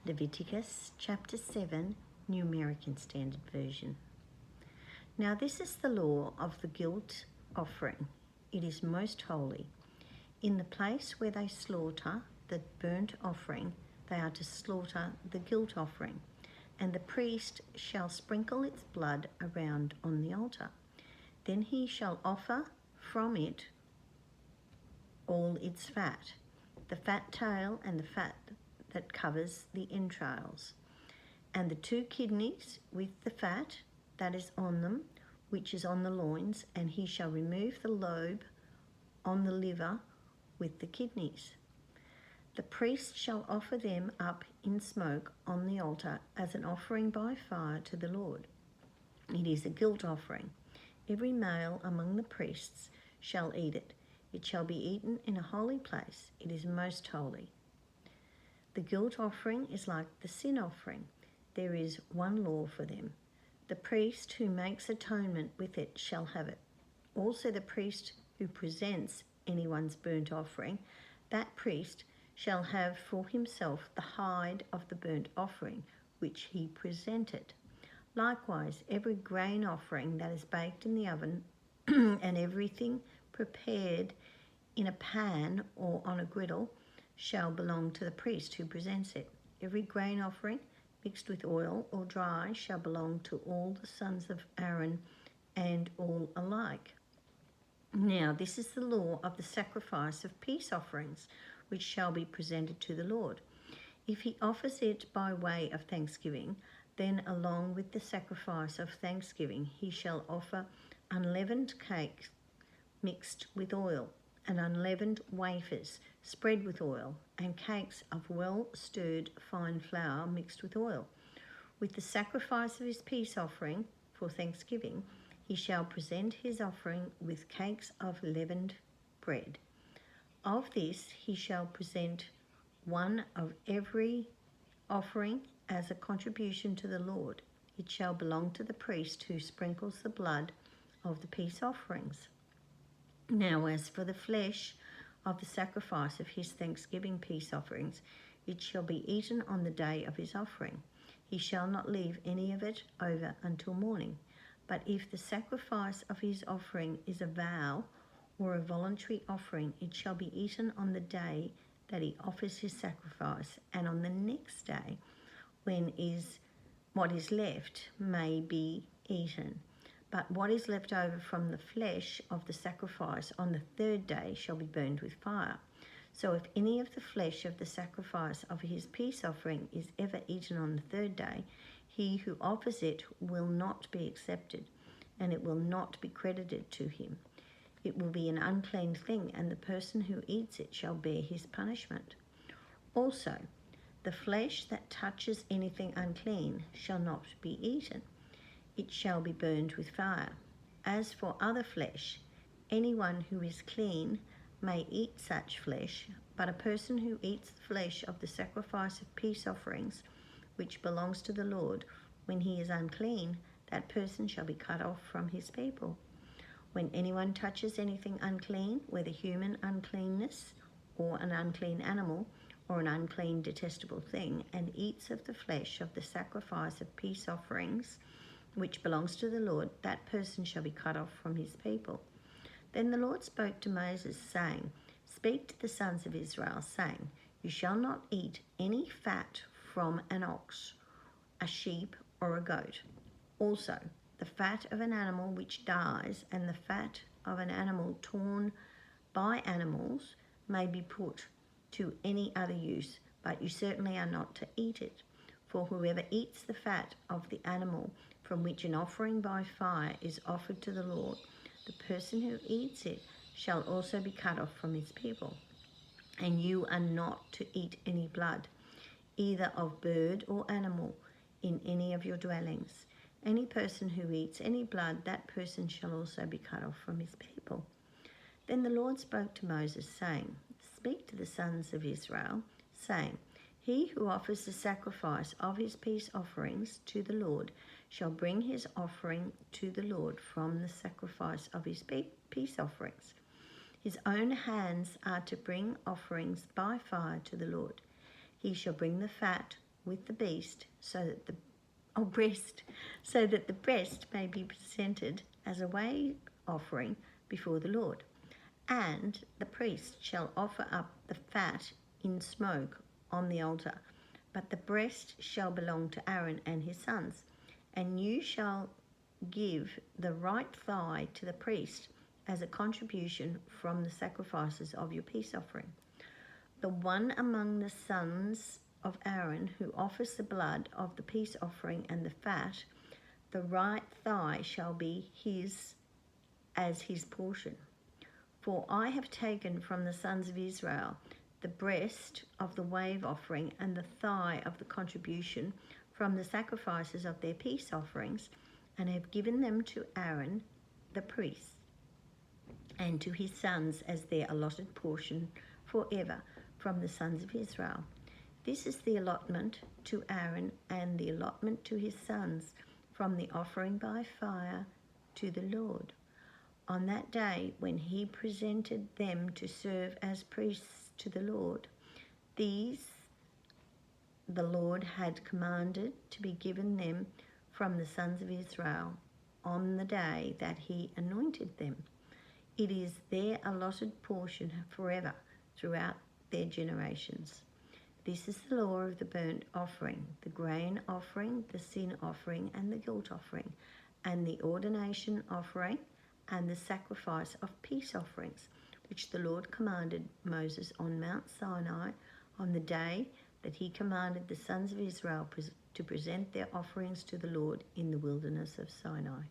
Leviticus chapter 7, New American Standard Version. Now this is the law of the guilt offering. It is most holy. In the place where they slaughter the burnt offering, they are to slaughter the guilt offering, and the priest shall sprinkle its blood around on the altar. Then he shall offer from it all its fat, the fat tail and the fat that covers the entrails, and the 2 kidneys with the fat that is on them, which is on the loins, and he shall remove the lobe on the liver with the kidneys. The priest shall offer them up in smoke on the altar as an offering by fire to the Lord. It is a guilt offering. Every male among the priests shall eat it. It shall be eaten in a holy place. It is most holy. The guilt offering is like the sin offering. There is one law for them. The priest who makes atonement with it shall have it. Also the priest who presents anyone's burnt offering, that priest shall have for himself the hide of the burnt offering which he presented. Likewise, every grain offering that is baked in the oven and everything prepared in a pan or on a griddle shall belong to the priest who presents it. Every grain offering mixed with oil or dry shall belong to all the sons of Aaron, and all alike. Now this is the law of the sacrifice of peace offerings, which shall be presented to the Lord. If he offers it by way of thanksgiving, then along with the sacrifice of thanksgiving he shall offer unleavened cakes mixed with oil, and unleavened wafers spread with oil, and cakes of well-stirred fine flour mixed with oil. With the sacrifice of his peace offering for thanksgiving, he shall present his offering with cakes of leavened bread. Of this he shall present one of every offering as a contribution to the Lord. It shall belong to the priest who sprinkles the blood of the peace offerings. Now as for the flesh of the sacrifice of his thanksgiving peace offerings, it shall be eaten on the day of his offering. He shall not leave any of it over until morning. But if the sacrifice of his offering is a vow or a voluntary offering, it shall be eaten on the day that he offers his sacrifice, and on the next day, when what is left may be eaten. But what is left over from the flesh of the sacrifice on the 3rd day shall be burned with fire. So if any of the flesh of the sacrifice of his peace offering is ever eaten on the 3rd day, he who offers it will not be accepted, and it will not be credited to him. It will be an unclean thing, and the person who eats it shall bear his punishment. Also, the flesh that touches anything unclean shall not be eaten. It shall be burned with fire. As for other flesh, anyone who is clean may eat such flesh, but a person who eats the flesh of the sacrifice of peace offerings, which belongs to the Lord, when he is unclean, that person shall be cut off from his people. When anyone touches anything unclean, whether human uncleanness or an unclean animal or an unclean detestable thing, and eats of the flesh of the sacrifice of peace offerings, which belongs to the Lord, that person shall be cut off from his people. Then the Lord spoke to Moses, saying, Speak to the sons of Israel, saying, You shall not eat any fat from an ox, a sheep, or a goat. Also, the fat of an animal which dies, and the fat of an animal torn by animals may be put to any other use, but you certainly are not to eat it. For whoever eats the fat of the animal from which an offering by fire is offered to the Lord, the person who eats it shall also be cut off from his people. And you are not to eat any blood, either of bird or animal, in any of your dwellings. Any person who eats any blood, that person shall also be cut off from his people. Then the Lord spoke to Moses, saying, Speak to the sons of Israel, saying, He who offers the sacrifice of his peace offerings to the Lord shall bring his offering to the Lord from the sacrifice of his peace offerings. His own hands are to bring offerings by fire to the Lord. He shall bring the fat with the beast, breast, so that the breast may be presented as a wave offering before the Lord. And the priest shall offer up the fat in smoke on the altar, but the breast shall belong to Aaron and his sons. And you shall give the right thigh to the priest as a contribution from the sacrifices of your peace offering. The one among the sons of Aaron who offers the blood of the peace offering and the fat, the right thigh shall be his as his portion. For I have taken from the sons of Israel the breast of the wave offering and the thigh of the contribution from the sacrifices of their peace offerings, and have given them to Aaron the priest and to his sons as their allotted portion forever from the sons of Israel. This is the allotment to Aaron and the allotment to his sons from the offering by fire to the Lord. On that day when he presented them to serve as priests to the Lord, these the Lord had commanded to be given them from the sons of Israel on the day that he anointed them. It is their allotted portion forever throughout their generations. This is the law of the burnt offering, the grain offering, the sin offering, and the guilt offering, and the ordination offering, and the sacrifice of peace offerings, which the Lord commanded Moses on Mount Sinai on the day that he commanded the sons of Israel to present their offerings to the Lord in the wilderness of Sinai.